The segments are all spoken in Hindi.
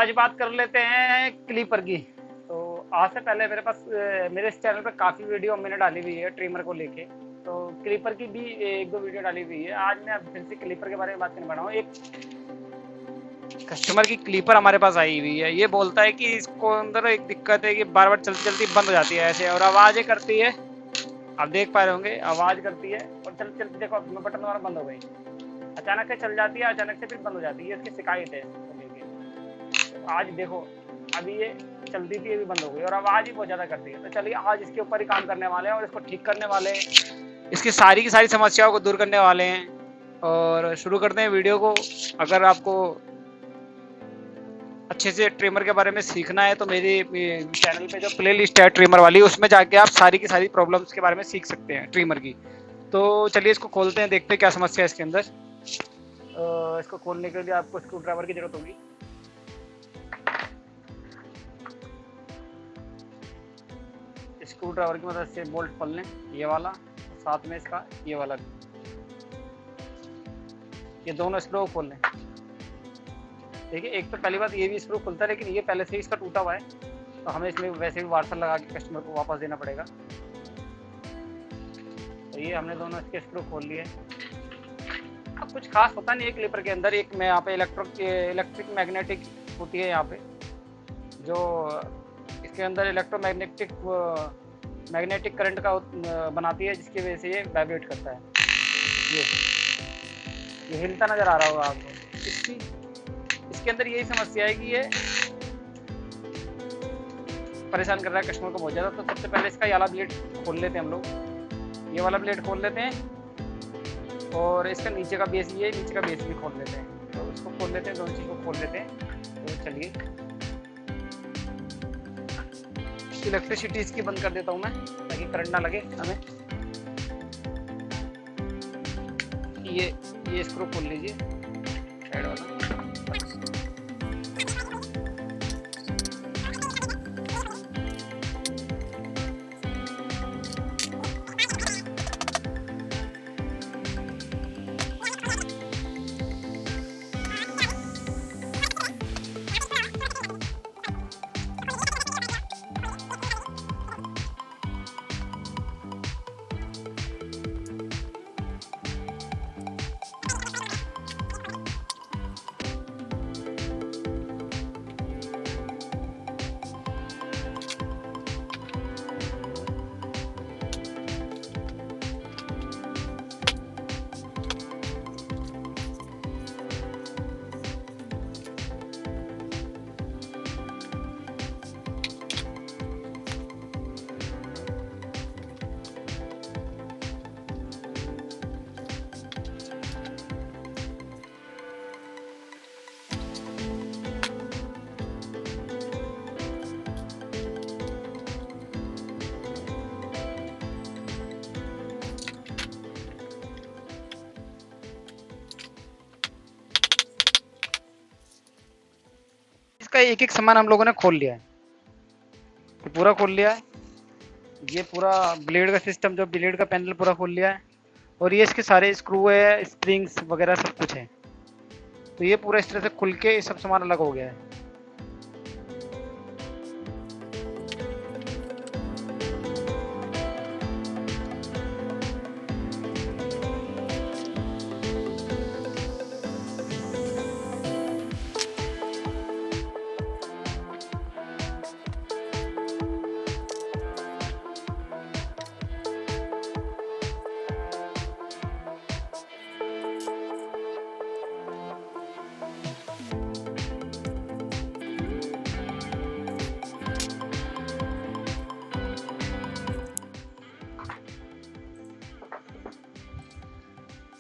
आज बात कर लेते हैं क्लीपर की। तो आज से पहले मेरे पास मेरे इस चैनल पे काफ़ी वीडियो मैंने डाली हुई है ट्रिमर को लेके, तो क्लीपर की भी एक दो वीडियो डाली हुई है। आज मैं फिर से क्लीपर के बारे में बात करने वाला हूँ। एक कस्टमर की क्लीपर हमारे पास आई हुई है। ये बोलता है कि इसको अंदर एक दिक्कत है कि बार बार चलती चलती बंद हो जाती है ऐसे, और आवाज़ें करती है। आप देख पा रहे होंगे आवाज़ करती है और चलती चलती देखो मैं बटन द्वारा बंद हो गई, अचानक से चल जाती है, अचानक से फिर बंद हो जाती है। इसकी शिकायत है इसको लेके। तो आज देखो अभी ये चलती थी, अभी बंद हो गई और आवाज़ ही बहुत ज़्यादा करती है। तो चलिए आज इसके ऊपर ही काम करने वाले हैं और इसको ठीक करने वाले हैं, इसकी सारी की सारी समस्याओं को दूर करने वाले हैं। और शुरू करते हैं वीडियो को। अगर आपको अच्छे से ट्रिमर के बारे में सीखना है तो मेरी चैनल पे जो प्लेलिस्ट है ट्रिमर वाली, उसमें जाके आप सारी की सारी प्रॉब्लम्स के बारे में सीख सकते हैं ट्रिमर की। तो चलिए इसको खोलते हैं, देखते हैं क्या समस्या है इसके अंदर। इसको खोलने के लिए आपको स्क्रू ड्राइवर की जरूरत होगी। स्क्रू ड्राइवर की मदद से बोल्ट खोल लें, ये वाला, साथ में इसका ये वाला, ये दोनों स्क्रू खोल लें। देखिए एक तो पहली बात ये भी स्क्रू खुलता है, लेकिन ये पहले से ही इसका टूटा हुआ है, तो हमें इसमें वैसे भी वार्सल लगा के कस्टमर को वापस देना पड़ेगा। तो ये हमने दोनों इसके स्क्रू खोल लिए। अब कुछ खास होता नहीं है क्लिपर के अंदर। एक मैं यहाँ पे इलेक्ट्रिक मैग्नेटिक होती है यहाँ पे, जो इसके अंदर मैग्नेटिक करंट का बनाती है, जिसकी वजह से ये वाइब्रेट करता है। ये हिलता नज़र आ रहा होगा आपको। इसके अंदर यही समस्या है कि ये परेशान कर रहा है कस्टमर को बहुत ज़्यादा। तो सबसे पहले इसका ये वाला ब्लेड खोल लेते हैं हम लोग। ये वाला ब्लेड खोल लेते हैं और इसका नीचे का बेस, ये नीचे का बेस भी खोल लेते हैं। तो इसको खोल लेते हैं, दोनों चीज़ को खोल लेते हैं। तो चलिए इलेक्ट्रिसिटी इसकी बंद कर देता हूँ मैं, ताकि करंट ना लगे हमें। ये स्क्रू खोल लीजिए साइड वाला। इसका एक एक सामान हम लोगों ने खोल लिया है, तो पूरा खोल लिया है। ये पूरा ब्लेड का सिस्टम, जो ब्लेड का पैनल पूरा खोल लिया है, और ये इसके सारे स्क्रू है, स्प्रिंग्स वगैरह सब कुछ है। तो ये पूरा इस तरह से खुल के सब सामान अलग हो गया है।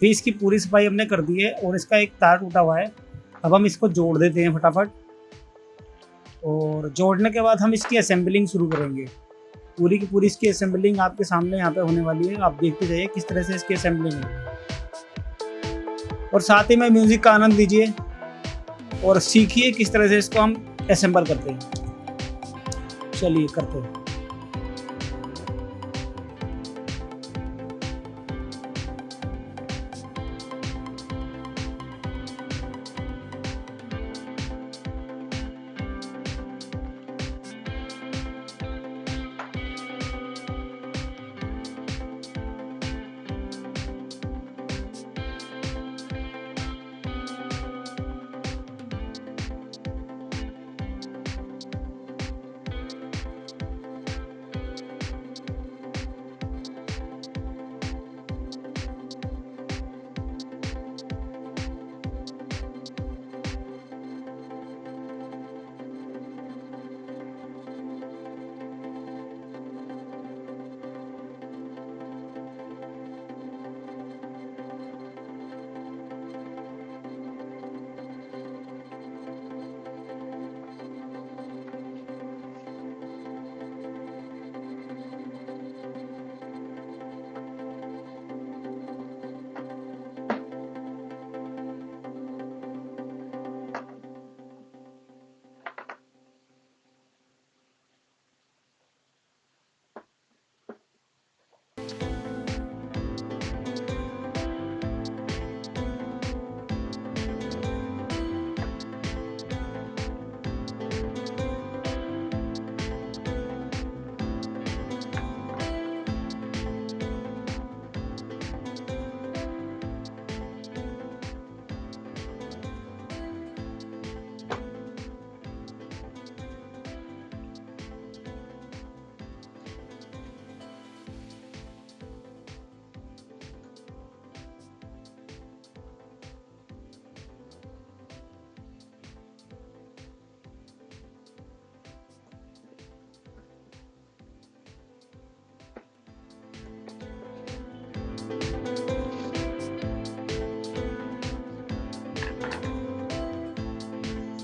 तो इसकी पूरी सफाई हमने कर दी है और इसका एक तार टूटा हुआ है। अब हम इसको जोड़ देते हैं फटाफट, और जोड़ने के बाद हम इसकी असेंबलिंग शुरू करेंगे। पूरी की पूरी इसकी असेंबलिंग आपके सामने यहाँ पे होने वाली है। आप देखते जाइए किस तरह से इसकी असेंबलिंग है, और साथ ही में म्यूजिक का आनंद लीजिए और सीखिए किस तरह से इसको हम असेंबल करते हैं। चलिए करते हैं।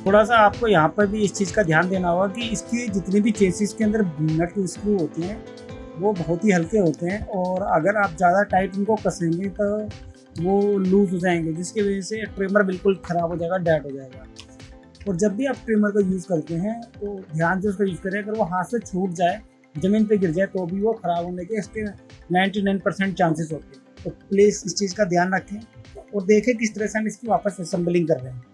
थोड़ा सा आपको यहाँ पर भी इस चीज़ का ध्यान देना होगा कि इसकी जितनी भी चेसिस के अंदर नट स्क्रू होते हैं वो बहुत ही हल्के होते हैं, और अगर आप ज़्यादा टाइट उनको कसेंगे तो वो लूज़ हो जाएंगे, जिसकी वजह से ट्रिमर बिल्कुल ख़राब हो जाएगा, डेड हो जाएगा। और जब भी आप ट्रिमर को यूज़ करते हैं तो ध्यान से उसका यूज़ करें। अगर वो हाथ से छूट जाए, ज़मीन पे गिर जाए, तो भी वो ख़राब होने के इसके 99% चांसेस होते हैं। तो प्लीज़ इस चीज़ का ध्यान रखें और देखें किस तरह से हम इसकी वापस असेंबलिंग कर रहे हैं।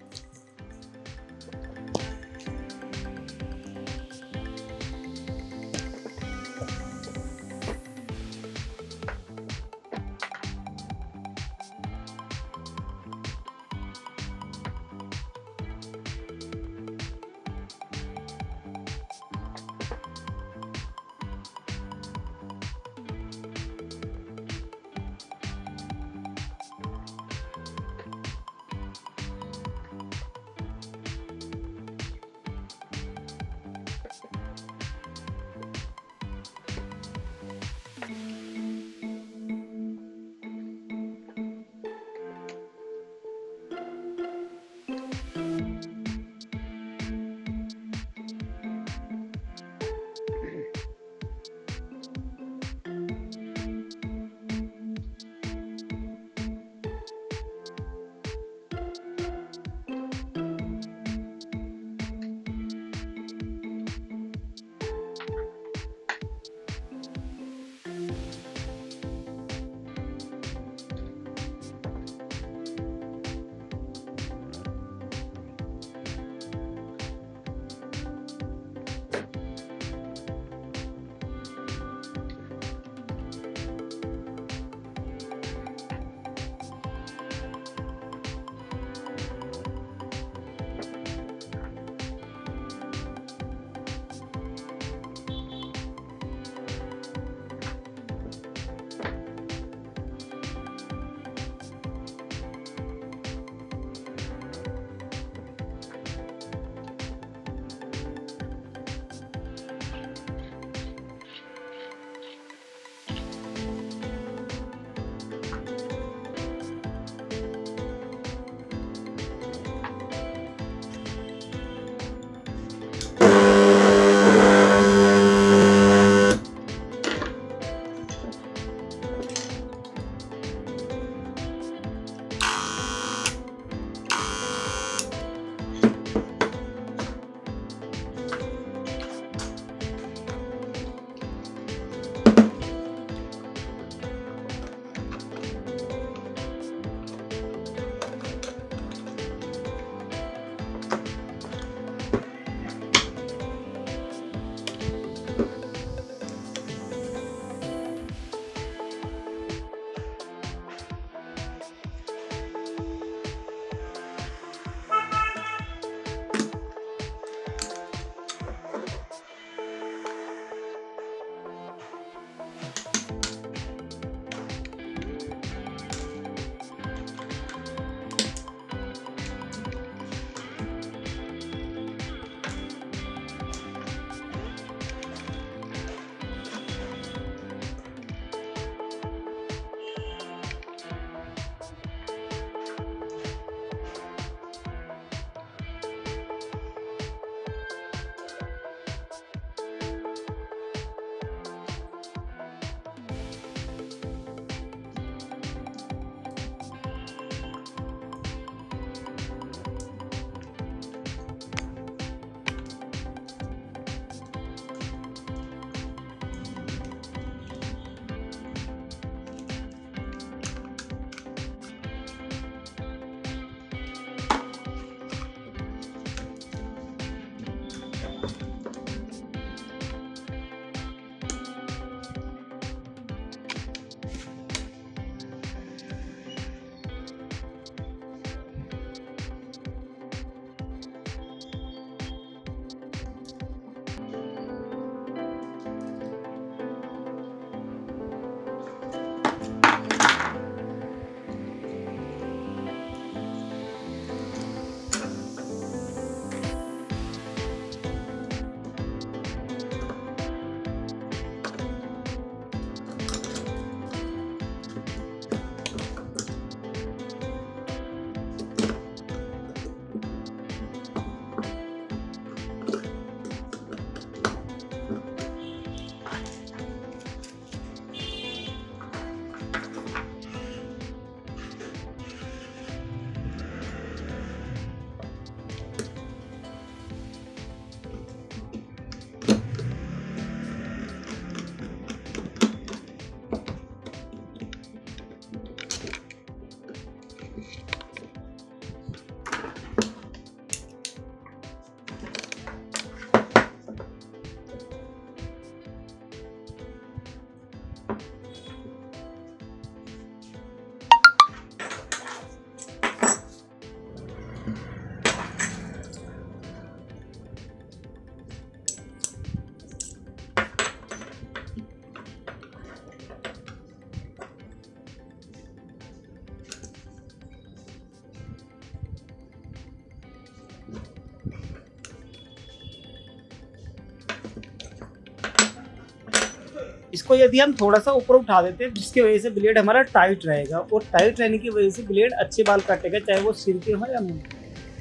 इसको यदि हम थोड़ा सा ऊपर उठा देते हैं जिसकी वजह से ब्लेड हमारा टाइट रहेगा, और टाइट रहने की वजह से ब्लेड अच्छे बाल काटेगा, चाहे वो सिर के हो या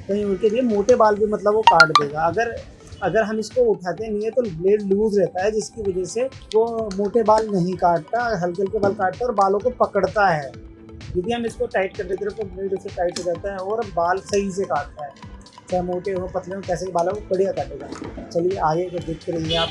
कहीं उनके लिए मोटे बाल भी मतलब वो काट देगा। अगर हम इसको उठाते नहीं है तो ब्लेड लूज रहता है, जिसकी वजह से वो मोटे बाल नहीं काटता, हल्के हल्के बाल काटता है और बालों को पकड़ता है। यदि हम इसको टाइट कर देते हैं तो ब्लेड उससे टाइट हो जाता है और बाल सही से काटता है, चाहे मोटे हो पतले हो, कैसे बालों को बढ़िया काटेगा। चलिए आगे को देखते रहिए आप।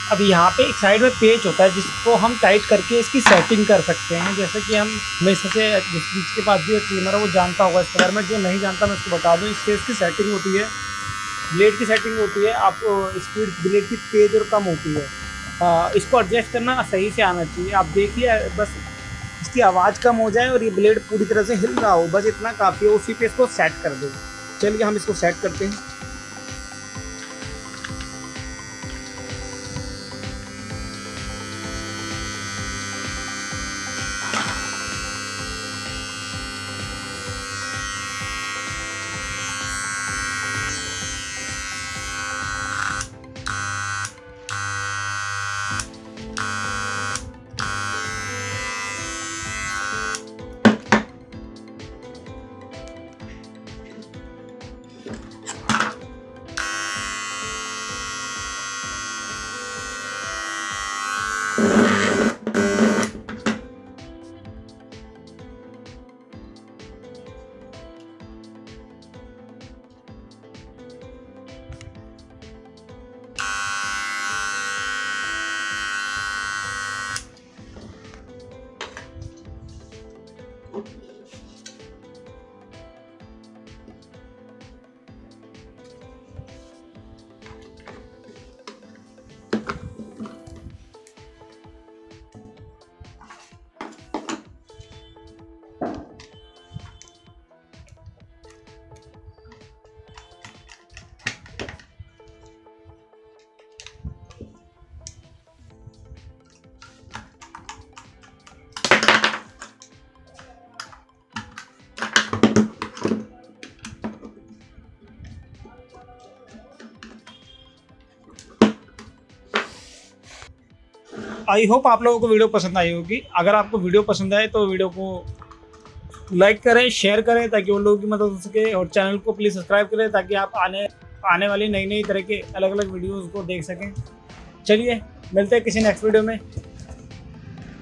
अब यहाँ पे एक साइड में पेच होता है जिसको हम टाइट करके इसकी सेटिंग कर सकते हैं। जैसे कि हम हमेशा से जिसके पास भी ट्रिमर है वो जानता होगा इसके बारे में, जो नहीं जानता मैं उसको बता दूँ। इससे इसकी सेटिंग होती है, ब्लेड की सेटिंग होती है, आप स्पीड ब्लेड की तेज और कम होती है। इसको एडजस्ट करना सही से आना चाहिए। आप देखिए बस इसकी आवाज़ कम हो जाए और ये ब्लेड पूरी तरह से हिल रहा हो, बस इतना काफ़ी है। उसी पे इसको सेट कर दो। चलिए हम इसको सेट करते हैं। आई होप आप लोगों को वीडियो पसंद आई होगी। अगर आपको वीडियो पसंद आए तो वीडियो को लाइक करें, शेयर करें ताकि उन लोगों की मदद हो सके, और चैनल को प्लीज़ सब्सक्राइब करें ताकि आप आने वाली नई तरह के अलग अलग वीडियोज़ को देख सकें। चलिए मिलते हैं किसी नेक्स्ट वीडियो में।